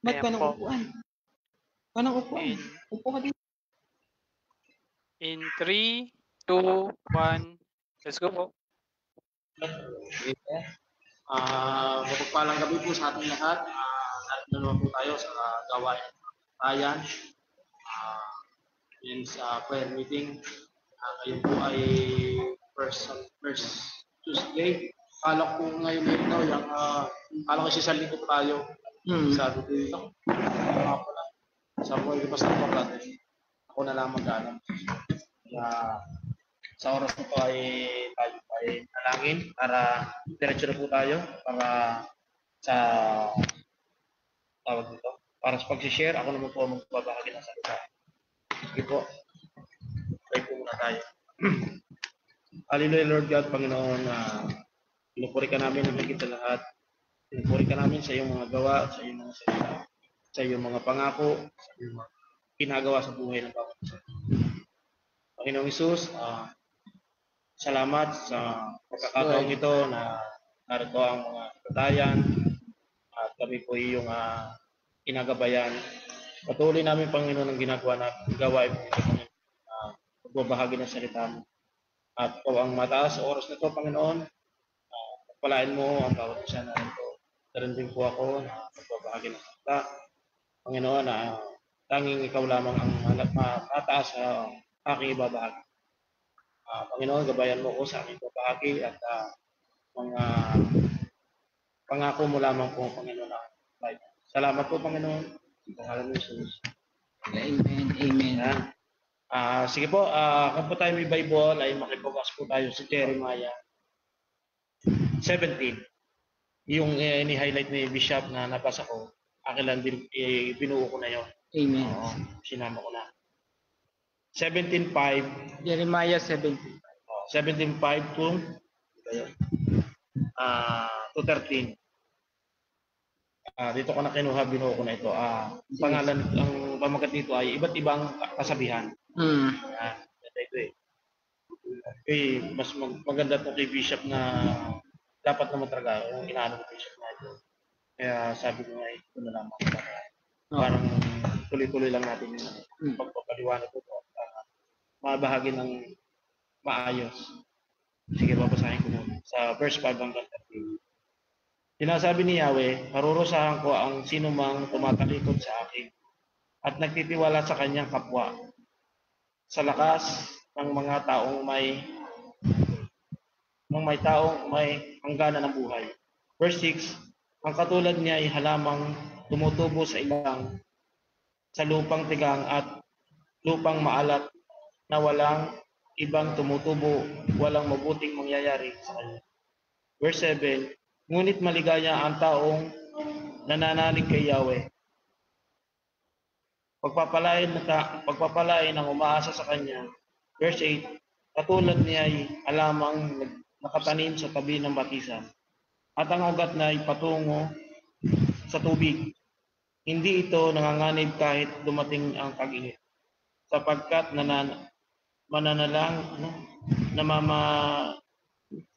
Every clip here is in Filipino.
Ba't Ayan ka ng po. upuan? Anong upuan? In, Upo ka din. in 3, 2, 1. Let's go po. Okay. Mapagpalang gabi po sa ating lahat. Narito na naman po tayo sa gawain ng bayan. Uh, Yan sa prayer meeting. Ngayon po ay first Tuesday. Kala ko ngayon daw yung kala ko isang linggo po tayo. Sabi ko dito. Pala. Sabi ko ito pa sa kapatid. Ako na lang mag-alam. Kaya sa oras na ito ay tayo ay nalangin para diretso na po tayo para sa tawag dito. Para sa pag-share, ako naman po magbabahagi ng salita. Sige po. Pray po muna tayo. Hallelujah, Lord God, Panginoon, pinupuri ka namin ang higit sa lahat. Pinupuri ka namin sa iyong mga gawa, sa iyong mga salita, sa iyong mga pangako, sa iyong mga ginagawa sa buhay ng bawat isa. Panginoong Isus, salamat sa pagkakataong ito na narito ang mga katayan at kami po iyong inagabayan. Patuloy namin, Panginoon, ang ginagawa natin, gawain mo ito, Panginoon, pagbabahagi ng salita mo. At ikaw ang mataas sa oras na ito, Panginoon. Pagpalain mo ang bawat isa na ito. Darin din po ako na pagbabahagi ng salita. Panginoon, tanging ikaw lamang ang mataas sa aking ibabahagi. Panginoon, gabayan mo ko sa aking babahagi at mga pangako mo lamang po, Panginoon. Salamat po, Panginoon. Sa pangalan ni Jesus. Amen. Amen. Sige po, kung po tayo may Bible, ay makibukas po tayo sa Jeremiah 17. Yung ini-highlight ni Bishop na nabasa ko, akin lang din, binuo ko na yun. Amen. Sinama ko na. 17:5. Jeremiah 17. 17:5 to 13. Dito ko na kinuha, binuo ko na ito. Pangalan, ang pamagat dito ay iba't ibang kasabihan. Ito eh. Mas maganda ito kay Bishop na dapat naman talaga yung inaano ng Bishop na ito. Kaya sabi ko nga, ito na lang. Parang tuloy-tuloy lang natin yung pagpapaliwanag ko para mabahagi ng maayos. Sige, babasahin ko muna. Sa verse 5 hanggang 13. Sinasabi ni Yahweh, parurusahan ko ang sinumang tumatalikod sa akin at nagtitiwala sa kanyang kapwa sa lakas ng mga taong may hanggana ng buhay. Verse 6, ang katulad niya ay halamang tumutubo sa lupang tigang at lupang maalat na walang ibang tumutubo, walang mabuting mangyayari sa kanya. Verse 7, ngunit maligaya ang taong nananalig kay Yahweh. Pagpapalain ang umaasa sa kanya. Verse 8, katulad niya ay alamang nakatanim sa tabi ng batisan. At ang ugat na ay patungo sa tubig. Hindi ito nanganganib kahit dumating ang tag-init. Sapagkat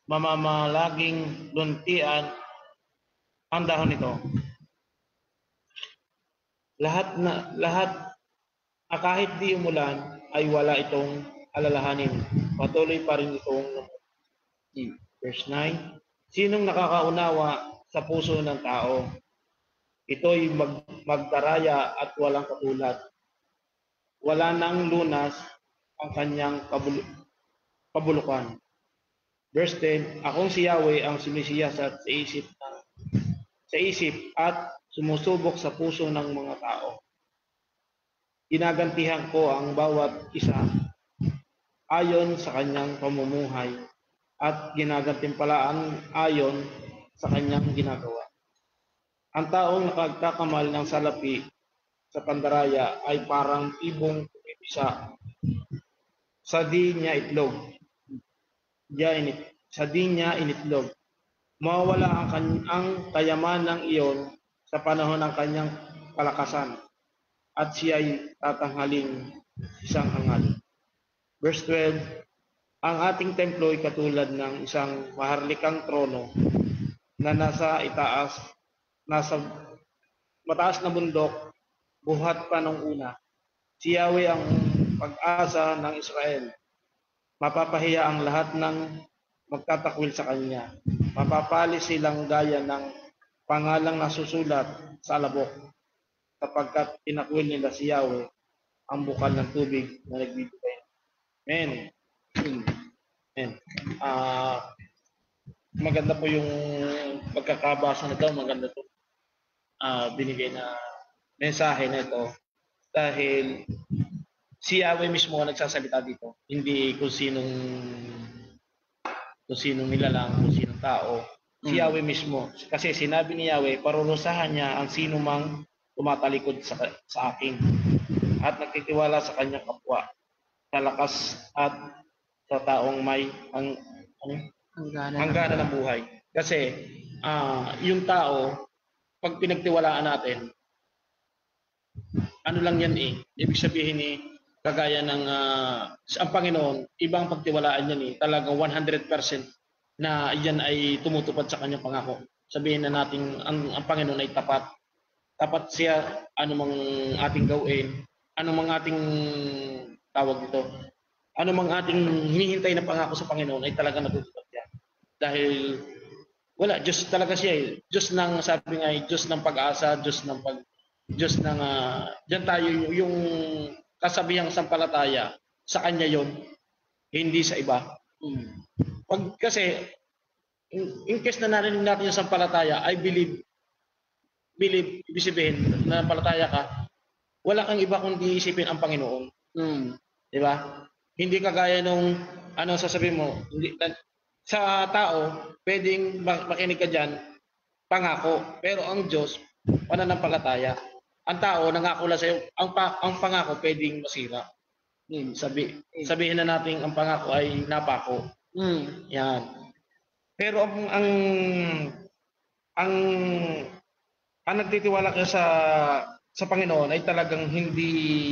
mamamalaging luntian ang dahon nito. Kahit di umulan ay wala itong alalahanin. Patuloy pa rin itong verse 9. Sinong nakakaunawa sa puso ng tao? Ito'y magdaraya at walang katulad. Wala nang lunas ang kanyang kabulukan. Verse 10, akong si Yahweh ang sumisiyasat sa isip at sumusubok sa puso ng mga tao. Ginagantihan ko ang bawat isa ayon sa kanyang pamumuhay at ginagantimpalaan ayon sa kanyang ginagawa. Ang taong nakagkakamal ng salapi sa pandaraya ay parang ibong isa sa di niya itlog. Sa di niya initlog. Mawawala ang kayamanang iyon sa panahon ng kanyang kalakasan at siya ay tatanghaling isang hangal. Verse 12, ang ating templo ay katulad ng isang maharlikang trono na nasa mataas na bundok, buhat pa nung una. Si Yahweh ang pag-asa ng Israel. Mapapahiya ang lahat ng magtatakwil sa kanya. Mapapali silang gaya ng pangalang nasusulat sa alabok, sapagkat tinakwil nila si Yahweh, ang bukal ng tubig na nagbibigay. Amen. Amen. Maganda po yung pagkakabasa na ito. Maganda po binigay na mensahe na ito. Dahil si Yahweh mismo ang nagsasalita dito. Hindi kung sinong nilalang, kung sinong tao. Si Yahweh mismo. Kasi sinabi ni Yahweh, parurusahan niya ang sino mang tumatalikod sa akin at nagtitiwala sa kanyang kapwa, sa lakas at sa taong may hangganan ng buhay. Kasi yung tao, pag pinagtiwalaan natin, ano lang yan ibig sabihin kagaya ng ang Panginoon, ibang pagtiwalaan yan talagang 100% na yan ay tumutupad sa kanyang pangako. Sabihin na natin ang Panginoon ay tapat. Tapat siya anumang ating gawin, anumang ating tawag dito, anumang ating hinihintay na pangako sa Panginoon ay talagang natutupad yan. Dahil wala, Diyos talaga siya Diyos ng, sabi nga Diyos ng pag-asa, Diyos ng diyan tayo yung kasabihang sampalataya sa Kanya yon, hindi sa iba. Kasi in case na narinig natin yung sampalataya, I believe, ibig sabihin, nampalataya ka, wala kang iba kundi isipin ang Panginoon. Di ba? Hindi kagaya nung, sasabihin mo, sa tao, pwedeng makinig ka dyan, pangako. Pero ang Diyos, pananampalataya. Ang tao, nangako lang sa'yo, ang pangako pwedeng masira. Sabihin na natin, ang pangako ay napako. Yan. Pero ang nagtitiwala ka sa Panginoon ay talagang hindi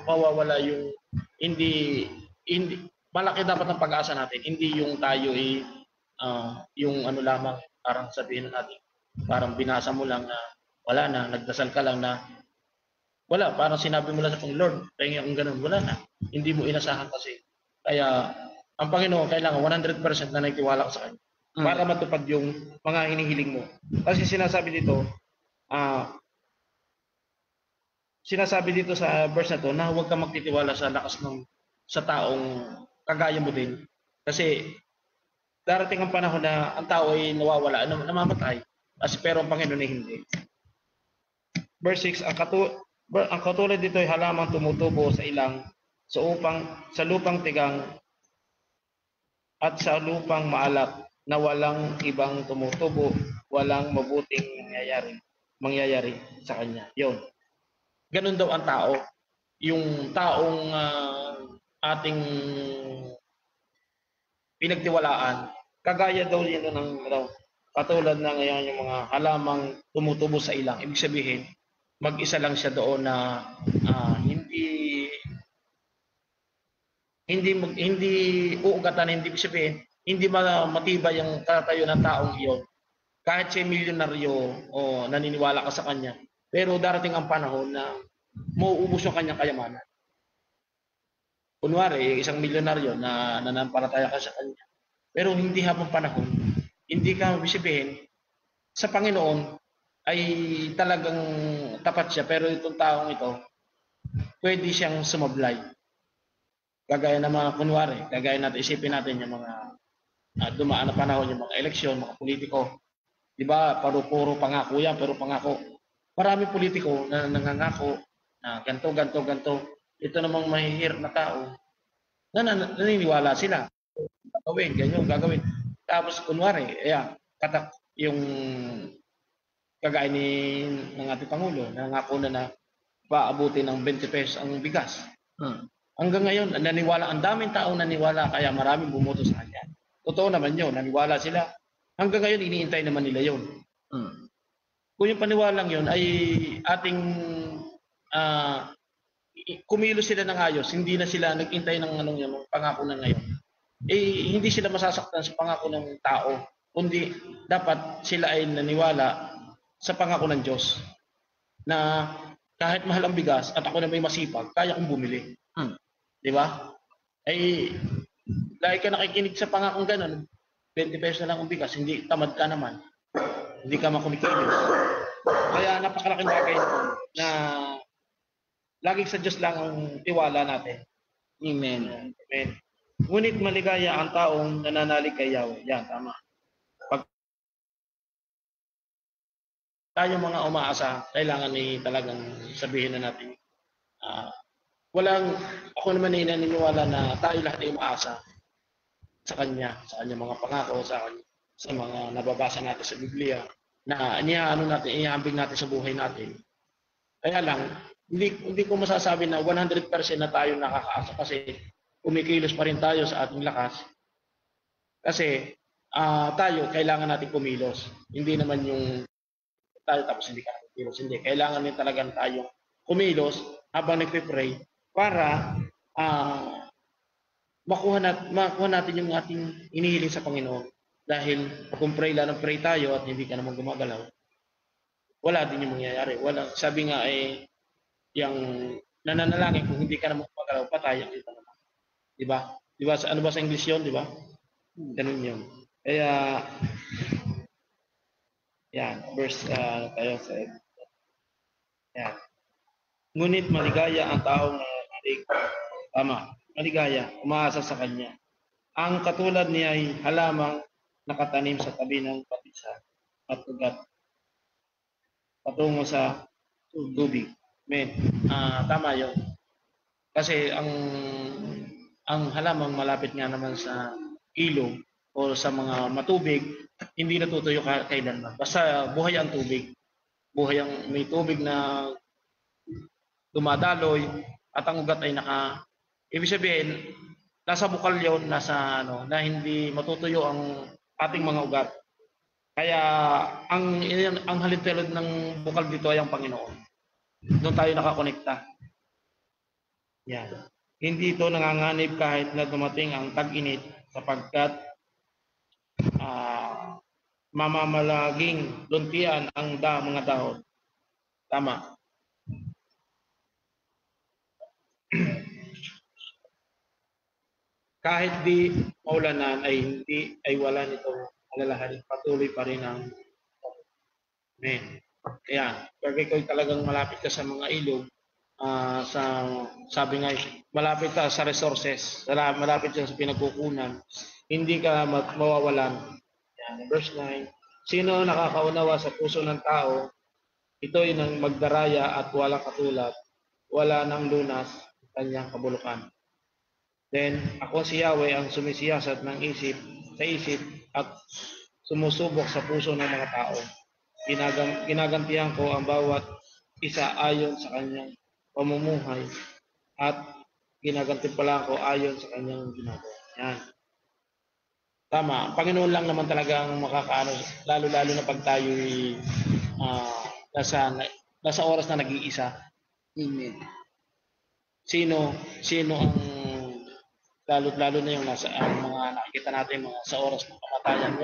mawawala yung hindi malaki dapat ang pag-asa natin, hindi yung tayo yung lamang, parang sabihin natin, parang binasa mo lang na wala na, nagdasal ka lang na wala, parang sinabi mo lang sa Panginoon, Lord, tingin akong ganun, wala na, hindi mo inasahan kasi. Kaya ang Panginoon kailangan 100% na nagtiwala ka sa Kanya para matupad yung mga hinihiling mo. Kasi sinasabi dito sa verse na to na huwag kang magtitiwala sa lakas sa taong kagaya mo din. Kasi darating ang panahon na ang tao ay nawawala, namamatay. Pero ang Panginoon ay hindi. Verse 6, ang katulad dito ay halamang tumutubo sa ilang, sa lupang tigang at sa lupang maalat na walang ibang tumutubo, walang mabuting mangyayari sa kanya. Yun. Ganun daw ang tao. Yung taong ating pinagtiwalaan, kagaya daw yun katulad na ngayon yung mga halamang tumutubo sa ilang. Ibig sabihin, mag-isa lang siya doon na hindi uugatan, hindi ibig sabihin, hindi matibay ang tatayo ng taong iyon. Kahit siya milyonaryo o naniniwala ka sa kanya, pero darating ang panahon na mauubos yung kanyang kayamanan. Kunwari, isang milyonaryo na nanampalataya ka sa kanya, pero hindi habang panahon, hindi ka sabihin, sa Panginoon ay talagang tapat siya, pero itong taong ito, pwede siyang sumablay. Kagaya ng mga kunwari, kagaya natin, isipin natin yung mga dumaan na panahon, yung mga eleksyon, mga politiko. Diba, puro pangako yan, pero pangako. Marami politiko na nangangako na ganto. Ito namang mahihirap na tao na naniniwala sila. Gagawin. Tapos, kunwari, yung kagaya ng ating Pangulo, nangako na paabutin ng 20 pesos ang bigas. Hanggang ngayon, ang daming tao naniwala, kaya maraming bumoto sa kanya. Totoo naman yun, naniwala sila. Hanggang ngayon, iniintay naman nila yun. Kung yung paniwalang yun ay ating kumilos sila ng ayos, hindi na sila nag-intay ng pangako na ngayon. Hindi sila masasaktan sa pangako ng tao, kundi dapat sila ay naniwala sa pangako ng Diyos na kahit mahal ang bigas at ako na may masipag, kaya kong bumili. Hmm. Di ba? Ay, dahil ka nakikinig sa pangakong ganun, 20 pesos na lang ang bigas, hindi tamad ka naman. Hindi ka makumikilos. Kaya napakalaking bagay na laging sa Diyos lang ang tiwala natin. Amen. Amen. Ngunit maligaya ang taong nananalig kay Yahweh. Yan, tama. Pag tayo mga umaasa, kailangan talagang sabihin na natin, ako naman ay naniniwala na tayo lahat ay umaasa sa kanyang mga pangako, sa mga nababasa natin sa Biblia, na ihaambing natin sa buhay natin. Kaya lang, hindi ko masasabi na 100% na tayo nakakaasa kasi kumikilos pa rin tayo sa ating lakas. Kasi tayo, kailangan natin kumilos. Hindi naman yung tayo tapos hindi ka kumilos. Hindi. Kailangan din talagang tayo kumilos habang nagpe-pray para makuha natin yung ating inihiling sa Panginoon. Dahil kung pray tayo at hindi ka naman gumagalaw, wala din yung mangyayari. Sabi nga yung nananalangin kung hindi ka naman gumagalaw, patayan kita naman. Diba? Diba? Ano ba sa English yun? Diba? Ganun yun. Kaya, yan, verse tayo sa yan. Ngunit maligaya ang taong nananalig. Tama. Maligaya, umaasa sa Kanya. Ang katulad niya ay halamang nakatanim sa tabi ng patisa at ugat patungo sa tubig. Amen. Tama yun. Kasi ang halamang malapit nga naman sa ilog o sa mga matubig, hindi natutuyo kailanman. Basta buhay ang tubig. May tubig na dumadaloy at ang ugat ay ibig sabihin, nasa bukal yun, na hindi matutuyo ang ating mga ugat. Kaya ang halintulad ng bukal dito ay ang Panginoon. Doon tayo nakakonekta. Yan. Hindi ito nanganganib kahit na dumating ang tag-init sapagkat mamamalaging luntian ang mga dahon. Tama. Kahit di maulanan ay wala nitong alalahanin. Patuloy pa rin ang Amen. Kaya, pag ikaw talagang malapit ka sa mga ilog, sabi nga, malapit ka sa resources, malapit ka sa pinagkukunan, hindi ka mawawalan. Yan, verse 9. Sino nakakaunawa sa puso ng tao, ito'y nang magdaraya at walang katulad, wala nang lunas kanyang kabulukan. Then, ako si Yahweh ang sumisiyasat ng isip at sumusubok sa puso ng mga tao. Ginagantihan ko ang bawat isa ayon sa kanyang pamumuhay at ginagantimpalaan ko ayon sa kanyang ginagawa. Yan. Tama. Panginoon lang naman talaga ang makakaano, lalo-lalo na pag tayo nasa oras na nag-iisa. Amen. Sino ang lalo na yung ang mga nakikita natin mga sa oras ng kamatayan,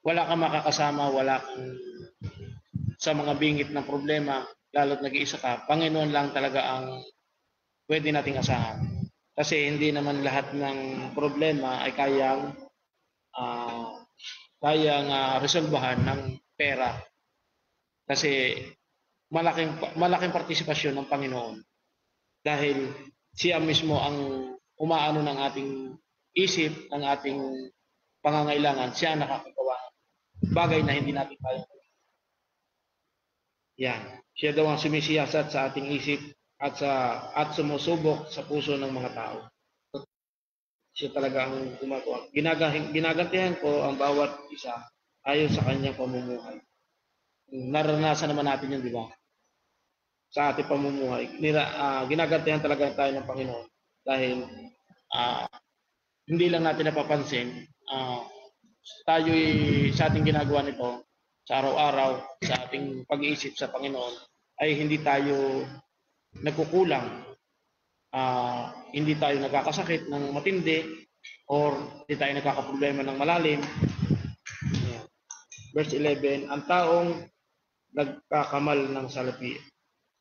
wala kang makakasama, wala kang sa mga bingit ng problema, lalo't nag-iisa ka. Panginoon lang talaga ang pwede nating asahan. Kasi hindi naman lahat ng problema ay kayang resolbahan ng pera. Kasi malaking partisipasyon ng Panginoon. Dahil siya mismo ang umaano ng ating isip, ng ating pangangailangan, siya ang nakakagawa. Bagay na hindi natin kaya. Yan. Siya daw ang sumisiyasat sa ating isip at sumusubok sa puso ng mga tao. Siya talaga ang gumagawa. Ginagantihan ko ang bawat isa ayon sa kanyang pamumuhay. Naranasan naman natin yun, di ba? Sa ating pamumuhay. Ginagantihan talaga tayo ng Panginoon dahil hindi lang natin napapansin, tayo'y sa ating ginagawa nito, sa araw-araw, sa ating pag-iisip sa Panginoon, ay hindi tayo nagkukulang. Hindi tayo nagkakasakit ng matindi or hindi tayo nagkakaproblema ng malalim. Verse 11, ang taong nagkakamal ng salapi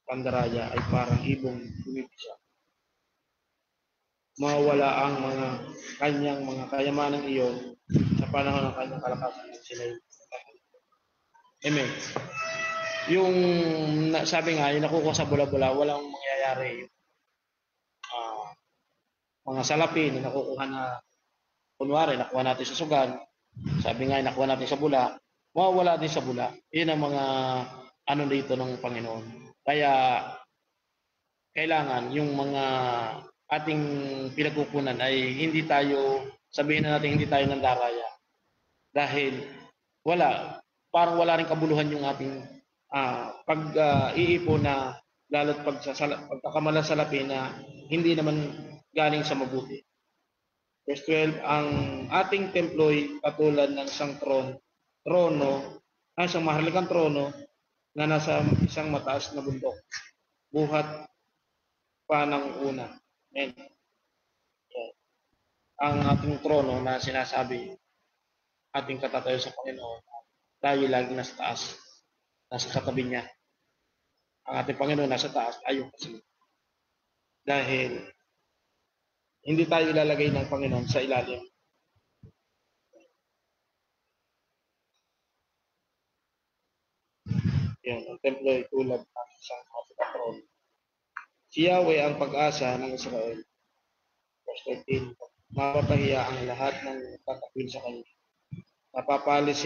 pandaraya ay parang ibong bumibisa. Mawawala ang mga kanyang mga kayamanang iyon sa panahon ng kanyang kalakasan at sila'y Amen. Yung sabi nga, yung nakukuha sa bula-bula, walang mangyayari. Mga salapi na nakukuha na, kunwari, nakuha natin sa sugan, sabi nga, nakuha natin sa bula, mawawala din sa bula. Yun ang mga ano dito ng Panginoon. Kaya, kailangan yung mga ating pinagkukunan ay hindi tayo, sabihin na natin hindi tayo nandaraya. Dahil parang wala rin kabuluhan yung ating pag-iipon na lalo't pagkakamala sa lapi na hindi naman galing sa mabuti. Verse 12, ang ating templo'y katulad ng isang isang maharlikang trono na nasa isang mataas na bundok. Buhat pa ng una. Amen. Ang ating trono na sinasabi, ating katatayo sa Panginoon, tayo lagi nasa taas, nasa katabi niya. Ang ating Panginoon nasa taas, tayo kasi. Dahil hindi tayo ilalagay ng Panginoon sa ilalim. Yan, ang templo ay tulad ng isang trono. Si Yahweh ang pag-asa ng Israel. Verse 13, mapapahiya ang lahat ng tatakwil sa kanya. Mapapalis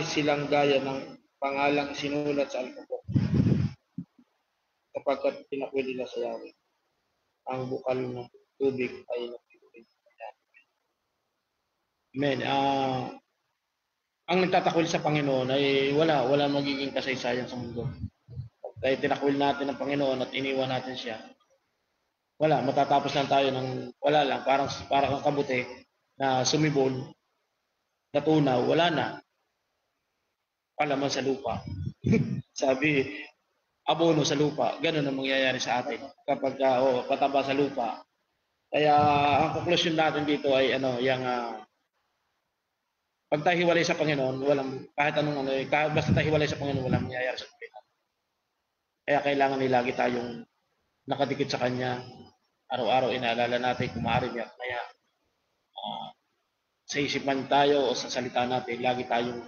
silang gaya ng pangalang sinulat sa alpabet kapagkat tinakwil nila sa Yahweh. Ang bukal ng tubig ay nagtitubig. Amen. Ang nagtatakwil sa Panginoon ay wala magiging kasaysayan sa mundo. Dahil tinakwil natin ang Panginoon at iniwan natin siya, matatapos lang tayo ng wala lang, parang ang kabuti na sumibol, natunaw, wala na. Palaman sa lupa. Sabi, abono sa lupa. Ganun ang mangyayari sa atin kapag pataba sa lupa. Kaya ang konklusyon natin dito ay pag tayo hiwalay sa Panginoon, kahit basta tayo hiwalay sa Panginoon, walang mangyayari sa Panginoon. Kaya kailangan lagi tayong nakadikit sa Kanya. Araw-araw inaalala natin kung maaari niya. Kaya sa isipan tayo o sa salita natin, lagi tayong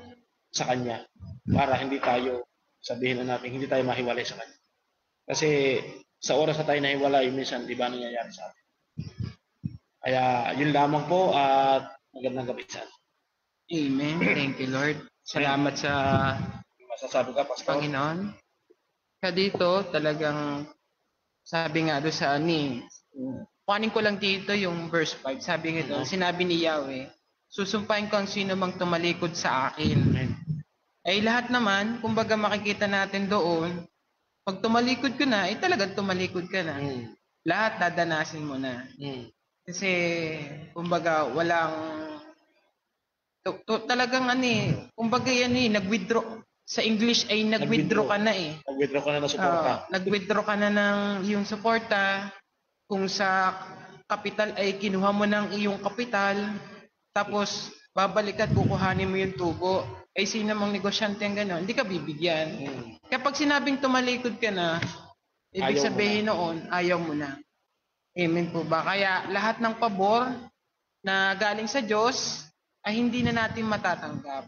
sa Kanya para hindi tayo, sabihin na natin, hindi tayo mahiwalay sa Kanya. Kasi sa oras na tayo nahiwalay, minsan di ba nangyayari sa atin. Kaya yun lamang po at magandang gabi sa atin. Amen. Thank you, Lord. Salamat sa masasabi ka, Pastor? Panginoon. Kaya dito, talagang sabi nga doon sa kuhanin ko lang dito yung verse 5. Sabi nga doon, sinabi ni Yahweh, susumpahin ko ang sino mang tumalikod sa akin. Ay lahat naman, kumbaga makikita natin doon, pag tumalikod ka na, talagang tumalikod ka na. Lahat dadanasin mo na. Kasi, kumbaga, talagang kumbaga nag-withdraw. Sa English ay nag-withdraw ka na eh. Nag-withdraw ka na ng suporta. Nag-withdraw ka na ng iyong suporta. Kung sa kapital ay kinuha mo ng iyong kapital, tapos babalik at kukuhanin mo yung tubo. Ay sino mang negosyante ang gano'n, hindi ka bibigyan. Kapag sinabing tumalikod ka na, ibig sabihin noon, ayaw mo na. Amen po ba? Kaya lahat ng pabor na galing sa Diyos ay hindi na natin matatanggap.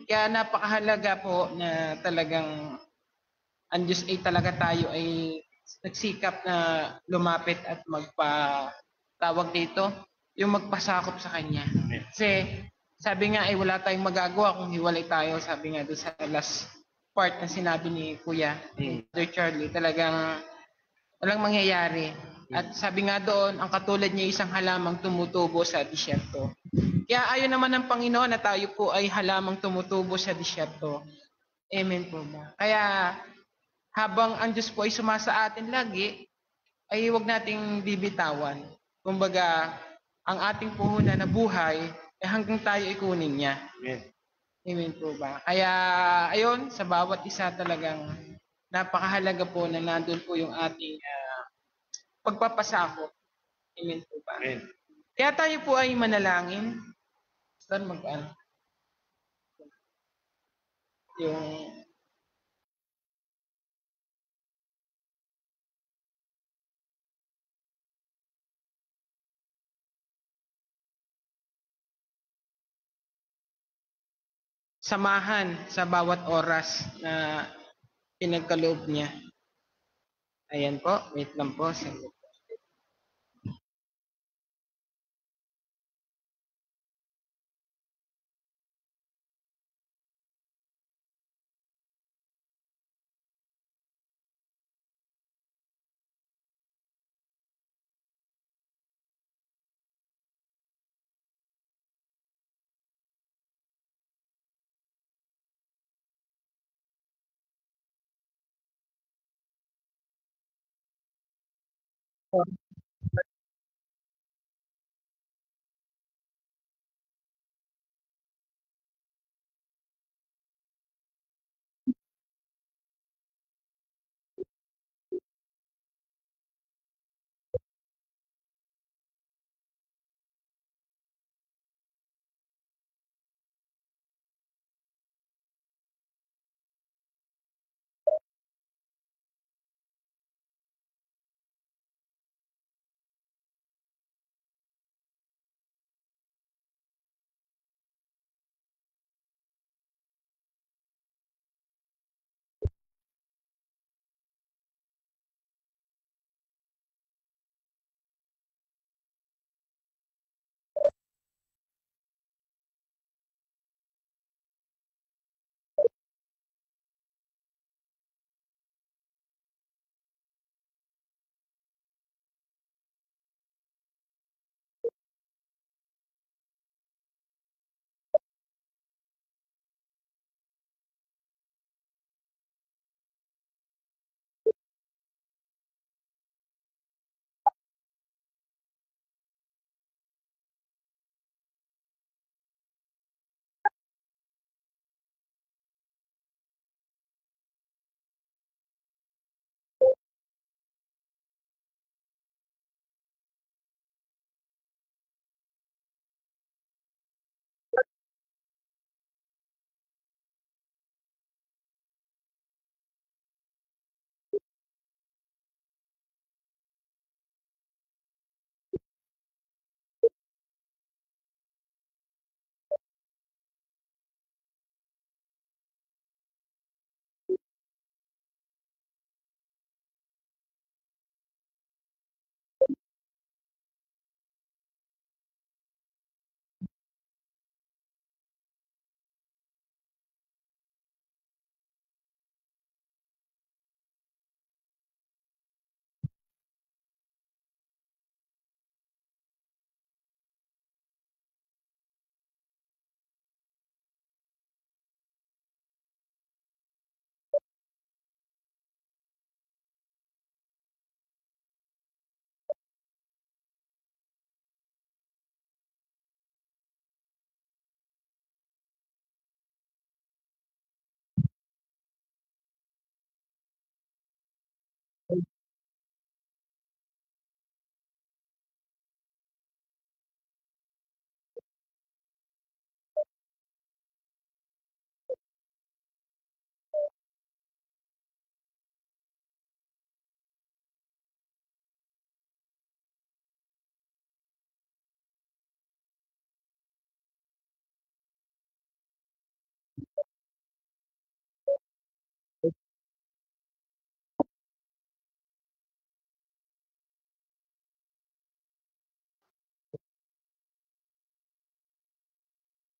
Kaya napakahalaga po na talagang ang Diyos ay talaga tayo ay nagsikap na lumapit at tawag dito, yung magpasakop sa Kanya. Kasi sabi nga ay wala tayong magagawa kung hiwalay tayo. Sabi nga doon sa last part na sinabi ni Kuya, Brother Charlie, talagang walang mangyayari. At sabi nga doon, ang katulad niya isang halamang tumutubo sa disyerto. Kaya ayaw naman ng Panginoon na tayo po ay halamang tumutubo sa disyerto. Amen po ba? Kaya habang ang Diyos po ay sumasa atin lagi, ay huwag nating bibitawan. Kumbaga, ang ating puhunan na buhay, ay hanggang tayo ikunin niya. Amen. Amen po ba? Kaya, ayon, sa bawat isa talagang napakahalaga po na nandun po yung ating pagpapasakop. Amen po ba? Amen. Kaya tayo po ay manalangin. Saan mag-ano? Yung samahan sa bawat oras na pinagkaloob niya. Ayan po, wait lang po.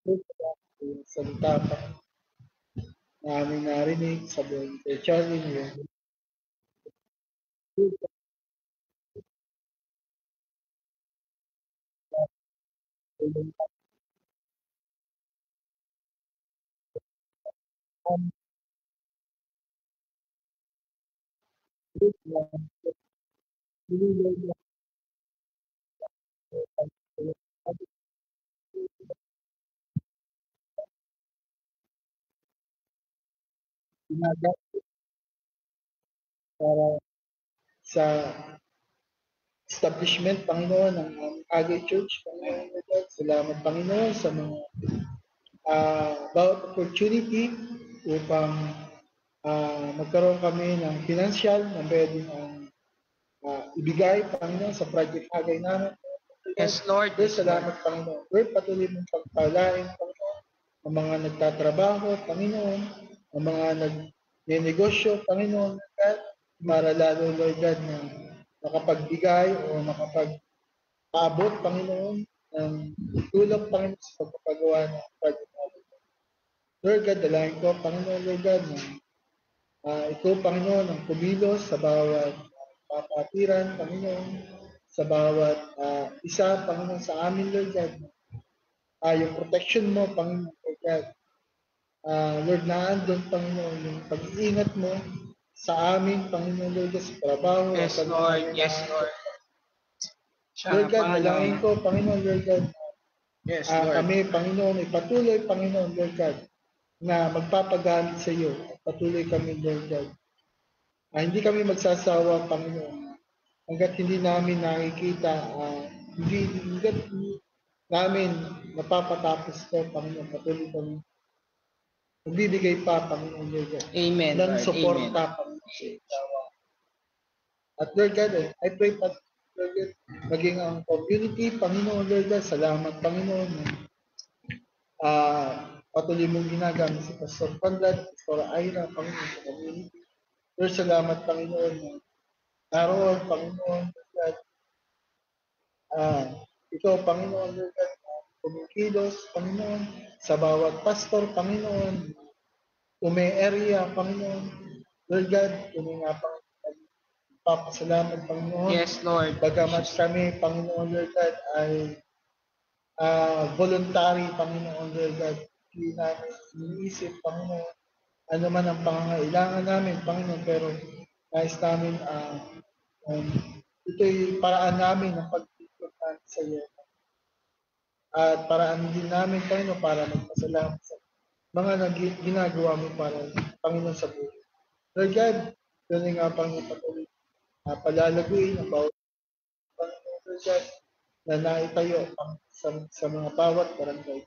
Yung salita pa namin narinig sa buong Charlie yung ginagawa para sa establishment, Panginoon, ng Agay Church, Panginoon, Lord God. Salamat, Panginoon, sa mga bawat opportunity upang magkaroon kami ng financial na pwedeng ibigay, Panginoon, sa Project Agay namin. Yes, Lord. Lord, salamat, Panginoon. Lord, patuloy mong pagpalain, Panginoon, ang mga nagtatrabaho, Panginoon, ang mga nagnenegosyo, Panginoon, God, para lalo, Lord God, na makapagbigay o makapag-paabot, Panginoon, ng tulong, Panginoon, sa pagpapagawa ng project namin. Lord God, dalangin ko, Panginoon, Lord God, na ikaw, Panginoon, ang kumilos sa bawat papatiran, Panginoon, sa bawat isa, Panginoon, sa amin, Lord God. Yung protection mo, Panginoon, Lord God. Lord, naandun, Panginoon, yung pag-iingat mo sa amin, Panginoon, Lord God, sa trabaho. Yes, at Lord. Yes, Lord. Lord God, dalangin ko, Panginoon, Lord God, Yes, Lord. kami, Panginoon, ipatuloy, Panginoon, Lord God, na magpapagamit sa iyo. Patuloy kami, Lord God. Hindi kami magsasawa, Panginoon, hanggat hindi namin nakikita, hanggat namin napapatapos ko, Panginoon, patuloy kami. Magbibigay pa, Panginoon, Lord God, Amen, ng Lord. suporta, Amen. Panginoon, sa ikaw. At Lord God, I pray pa, Lord God, maging ang community, Panginoon, Lord God, salamat, Panginoon, patuloy mong ginagamit si Pastor Conrad, Pastor Ira, Panginoon, sa community. Lord, salamat, Panginoon, naroon, Panginoon, Lord God, ikaw, Panginoon, Lord God, kumikilos, Panginoon, sa bawat pastor, Panginoon, area, Panginoon, Lord God, kung nga, Panginoon, papasalamat, Panginoon, Yes, Lord. bagamat kami, Panginoon, Lord God, ay voluntary, Panginoon, Lord God, hindi namin iniisip, Panginoon, ano man ang pangangailangan namin, Panginoon, pero nais namin, ito'y paraan namin ng pagtitipon namin sa iyo. At paraan din namin, Panginoon, para magpasalamat sa mga ginagawa mo para, Panginoon, sa buhay. Lord God, doon nga, Panginoon, patuloy palalaguin ang bawat, Panginoon, Lord God, na naitayo sa mga bawat barangay.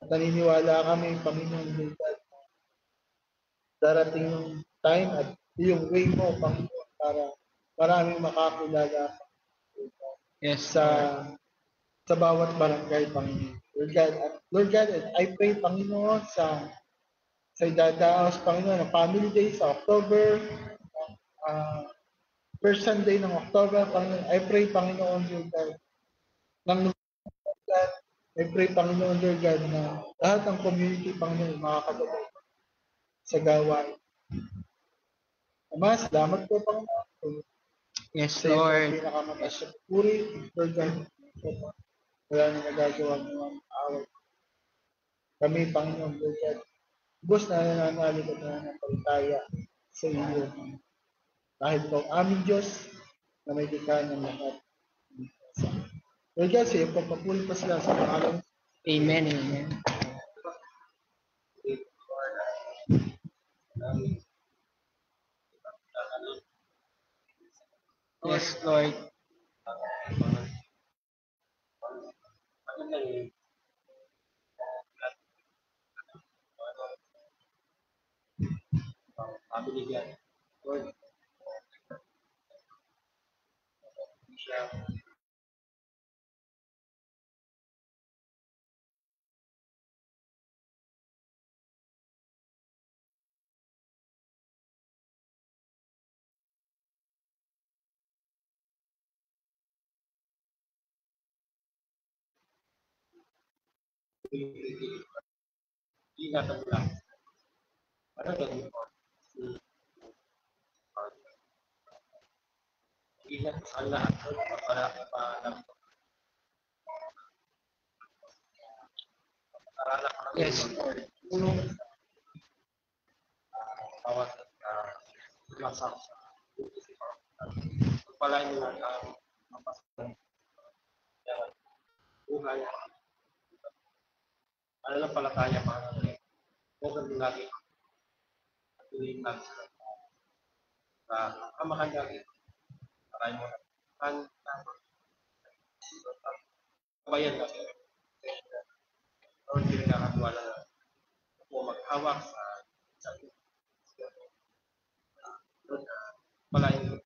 At naniniwala kami, Panginoon, Lord God, darating yung time at yung way mo, Panginoon, para maraming makakilala Yes, sa Lord. sa bawat barangay, Panginoon. Lord God, and I pray, Panginoon, sa idadaos, Panginoon, ng Family Day sa October, first Sunday ng October, Panginoon. I pray, Panginoon, Lord God, ng God, I pray, Panginoon, Lord God, na lahat ng community, Panginoon, makakagabay sa gawain. Ama, salamat po, Panginoon. Yes, Sa iyo po ang Lord. pinakamataas sa pupuri, Lord God. Wala na nagagawa mo ang awal. Kami, Panginoon, Lord God, bus na nananalig at nananampalataya sa iyo. Dahil po ang aming Diyos na may likha ng lahat. Lord God, sa iyo po papuli pa sila sa pangalan. Amen. Amen. Yes, Lord. Yes, Lord. Palataya para huwag lagi tuloy lang sa makagagi. Taray mo ang kabayan kasi hindi nakakatuwala na po maghawak sa malaking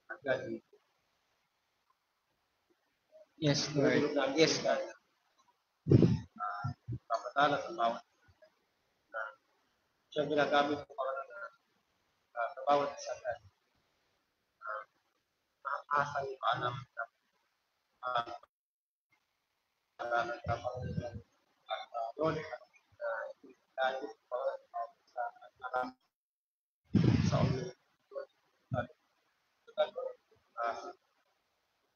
agad. Yes, Lord. Yes, God. Papatala sa bawat siyang ginagamit ko para sa bawat isa na nakakasa yung alam na nagkakaroon doon dahil sa ulo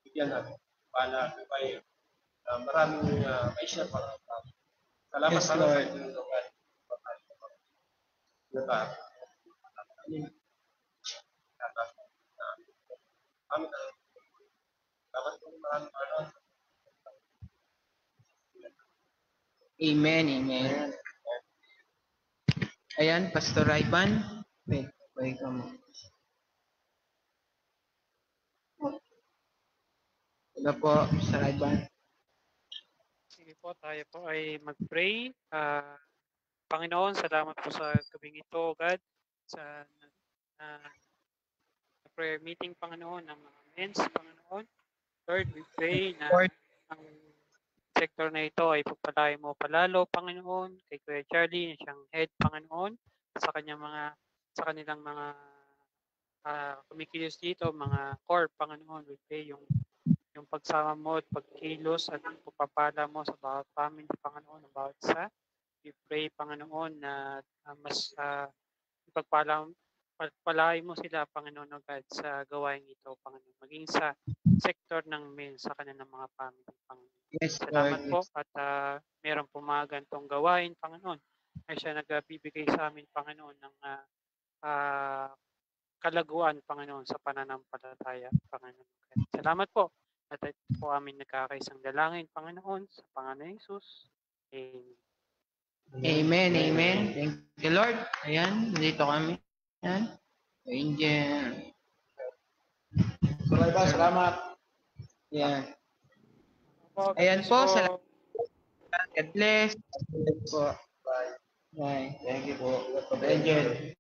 bigyan natin para may maraming may share para salamat Yes, sa Lord. inyong lugar. Diba? Dapat po maraming Amen, amen. Ayan, Pastor Ivan. Wait ka mo. Ano po, Pastor Ivan? Sige po, tayo po ay mag-pray. Panginoon, salamat po sa gabing ito, God, sa prayer meeting, Panginoon, ng mga men's, Panginoon. Lord, we pray na Lord. ang sektor na ito ay pagpalain mo palalo, Panginoon, kay Kuya Charlie, na siyang head, Panginoon, sa kanilang mga kumikilos dito, mga core, Panginoon, we pray yung pagsama mo at pagkilos at pagpapala mo sa bawat family, Panginoon, ng bawat isa. We pray, Panginoon, na mas pagpalain mo sila, Panginoon, o God, sa gawain ito, Panginoon, maging sa sektor ng men sa kanilang mga family, Panginoon. Yes, Salamat Lord. po at meron po mga ganitong gawain, Panginoon, ay siya nagbibigay sa amin, Panginoon, ng kalaguan, Panginoon, sa pananampalataya, Panginoon. Salamat po at ito po amin nagkakaisang dalangin, Panginoon, sa pangalan ni Jesus. Amen. Amen, amen. Thank you, Lord. Ayan, dito kami. Ayan. Angel. Salamat. Ayan. Po, Ayan God po, bless salamat. God bless. God bless po. Bye. Bye. Thank you po. Angel.